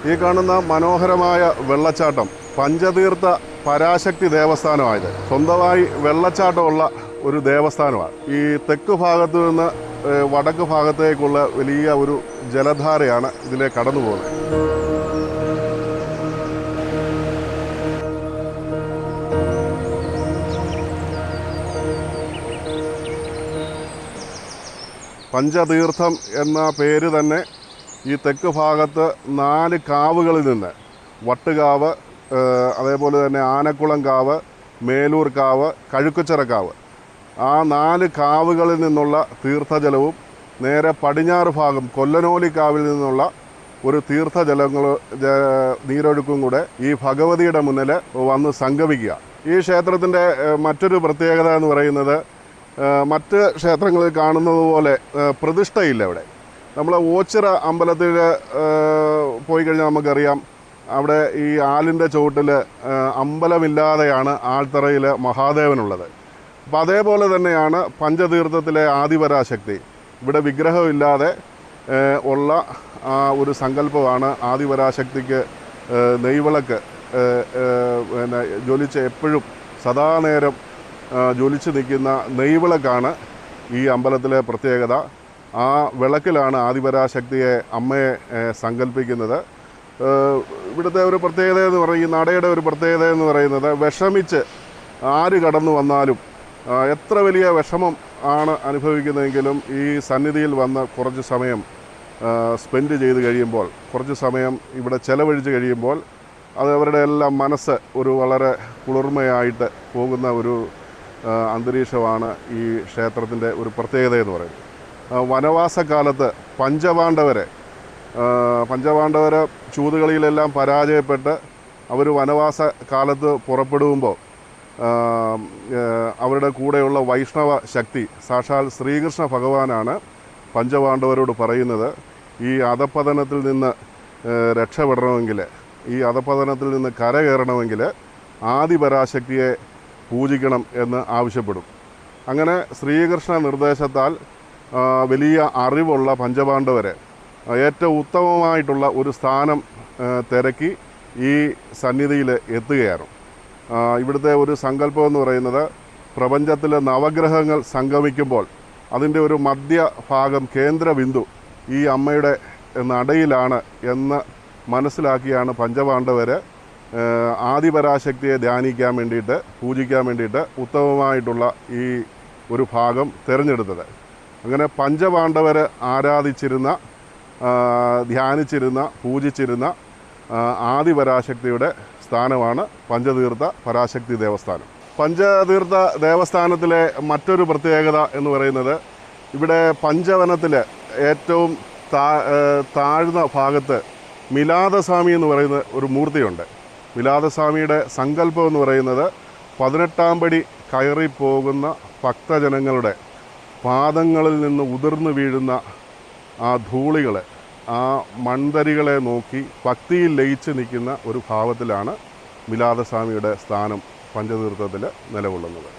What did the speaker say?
ഈ കാണുന്ന മനോഹരമായ വെള്ളച്ചാട്ടം പഞ്ചതീർത്ഥ പരാശക്തി ദേവസ്ഥാനമായത്. സ്വന്തമായി വെള്ളച്ചാട്ടമുള്ള ഒരു ദേവസ്ഥാനമാണ്. ഈ തെക്ക് ഭാഗത്തു നിന്ന് വടക്ക് ഭാഗത്തേക്കുള്ള വലിയ ഒരു ജലധാരയാണ് ഇതിലെ കടന്നു പോകുന്നത്. പഞ്ചതീർത്ഥം എന്ന പേര് തന്നെ ഈ തെക്ക് ഭാഗത്ത് 4 കാവുകളിൽ നിന്ന് വട്ടുകാവ്, അതേപോലെ തന്നെ ആനക്കുളം കാവ്, മേലൂർ കാവ്, കഴുക്കുച്ചിറക്കാവ്, ആ 4 കാവുകളിൽ നിന്നുള്ള തീർത്ഥജലവും നേരെ പടിഞ്ഞാറ് ഭാഗം കൊല്ലനോലിക്കാവിൽ നിന്നുള്ള ഒരു തീർത്ഥജലങ്ങൾ നീരൊഴുക്കും കൂടെ ഈ ഭഗവതിയുടെ മുന്നിൽ വന്ന് സംഗമിക്കുക. ഈ ക്ഷേത്രത്തിൻ്റെ മറ്റൊരു പ്രത്യേകത എന്ന് പറയുന്നത് മറ്റ് ക്ഷേത്രങ്ങളിൽ കാണുന്നത് പോലെ പ്രതിഷ്ഠയില്ല ഇവിടെ. നമ്മൾ ഓച്ചിറ അമ്പലത്തിൽ പോയി കഴിഞ്ഞാൽ നമുക്കറിയാം, അവിടെ ഈ ആലിൻ്റെ ചുവട്ടിൽ അമ്പലമില്ലാതെയാണ് ആൽത്തറയിൽ മഹാദേവനുള്ളത്. അപ്പോൾ അതേപോലെ തന്നെയാണ് പഞ്ചതീർത്ഥത്തിലെ ആദിപരാശക്തി. ഇവിടെ വിഗ്രഹമില്ലാതെ ഉള്ള ഒരു സങ്കല്പമാണ് ആദിപരാശക്തിക്ക് നെയ്വിളക്ക് പിന്നെ ജ്വലിച്ച് എപ്പോഴും സദാനേരം ജ്വലിച്ച് നിൽക്കുന്ന നെയ്വിളക്കാണ് ഈ അമ്പലത്തിലെ പ്രത്യേകത. ആ വിളക്കിലാണ് ആദിപരാശക്തിയെ, അമ്മയെ സങ്കല്പിക്കുന്നത്. ഇവിടുത്തെ ഒരു പ്രത്യേകത എന്ന് പറയും, ഈ നടയുടെ ഒരു പ്രത്യേകത എന്ന് പറയുന്നത് വിഷമിച്ച് ആര് കടന്നു വന്നാലും എത്ര വലിയ വിഷമം ആണ് അനുഭവിക്കുന്നതെങ്കിലും ഈ സന്നിധിയിൽ വന്ന് കുറച്ച് സമയം സ്പെൻഡ് ചെയ്ത് കഴിയുമ്പോൾ, കുറച്ച് സമയം ഇവിടെ ചെലവഴിച്ച് കഴിയുമ്പോൾ അത് അവരുടെ എല്ലാം മനസ്സ് ഒരു വളരെ കുളിർമയായിട്ട് പോകുന്ന ഒരു അന്തരീക്ഷമാണ് ഈ ക്ഷേത്രത്തിൻ്റെ ഒരു പ്രത്യേകത എന്ന് പറയുന്നത്. വനവാസകാലത്ത് പഞ്ചപാണ്ഡവർ ചൂതുകളിയിലെല്ലാം പരാജയപ്പെട്ട് അവർ വനവാസ കാലത്ത് പുറപ്പെടുമ്പോൾ അവരുടെ കൂടെയുള്ള വൈഷ്ണവ ശക്തി സാക്ഷാൽ ശ്രീകൃഷ്ണ ഭഗവാനാണ് പഞ്ചപാണ്ഡവരോട് പറയുന്നത്, ഈ അധപതനത്തിൽ നിന്ന് രക്ഷപ്പെടണമെങ്കിൽ, ഈ അധപതനത്തിൽ നിന്ന് കരകയറണമെങ്കിൽ ആദിപരാശക്തിയെ പൂജിക്കണം എന്ന് ആവശ്യപ്പെടും. അങ്ങനെ ശ്രീകൃഷ്ണ നിർദ്ദേശത്താൽ വലിയ അറിവുള്ള പഞ്ചപാണ്ഡവരെ ഏറ്റവും ഉത്തമമായിട്ടുള്ള ഒരു സ്ഥാനം തിരക്കി ഈ സന്നിധിയിൽ എത്തുകയാണ്. ഇവിടുത്തെ ഒരു സങ്കല്പം എന്ന് പറയുന്നത് പ്രപഞ്ചത്തിലെ നവഗ്രഹങ്ങൾ സംഗമിക്കുമ്പോൾ അതിൻ്റെ ഒരു മധ്യഭാഗം കേന്ദ്രബിന്ദു ഈ അമ്മയുടെ നടയിലാണ് എന്ന് മനസ്സിലാക്കിയാണ് പഞ്ചപാണ്ഡവർ ആദിപരാശക്തിയെ ധ്യാനിക്കാൻ വേണ്ടിയിട്ട്, പൂജിക്കാൻ വേണ്ടിയിട്ട് ഉത്തമമായിട്ടുള്ള ഈ ഒരു ഭാഗം തിരഞ്ഞെടുത്തത്. അങ്ങനെ പഞ്ചപാണ്ഡവർ ആരാധിച്ചിരുന്ന, ധ്യാനിച്ചിരുന്ന, പൂജിച്ചിരുന്ന ആദിപരാശക്തിയുടെ സ്ഥാനമാണ് പഞ്ചതീർത്ഥ പരാശക്തി ദേവസ്ഥാനം. പഞ്ചതീർത്ഥ ദേവസ്ഥാനത്തിലെ മറ്റൊരു പ്രത്യേകത എന്ന് പറയുന്നത് ഇവിടെ പഞ്ചവനത്തിൽ ഏറ്റവും താഴ്ന്ന ഭാഗത്ത് മിലാദസ്വാമി എന്ന് പറയുന്ന ഒരു മൂർത്തിയുണ്ട്. മിലാദസ്വാമിയുടെ സങ്കല്പം എന്ന് പറയുന്നത് 18-ാം പടി കയറിപ്പോകുന്ന ഭക്തജനങ്ങളുടെ പാദങ്ങളിൽ നിന്ന് ഉതിർന്നു വീഴുന്ന ആ ധൂളികൾ, ആ മൺതരികളെ നോക്കി ഭക്തിയിൽ ലയിച്ച് നിൽക്കുന്ന ഒരു ഭാവത്തിലാണ് മിലാദസ്വാമിയുടെ സ്ഥാനം പഞ്ചതീർത്ഥത്തിൽ നിലകൊള്ളുന്നത്.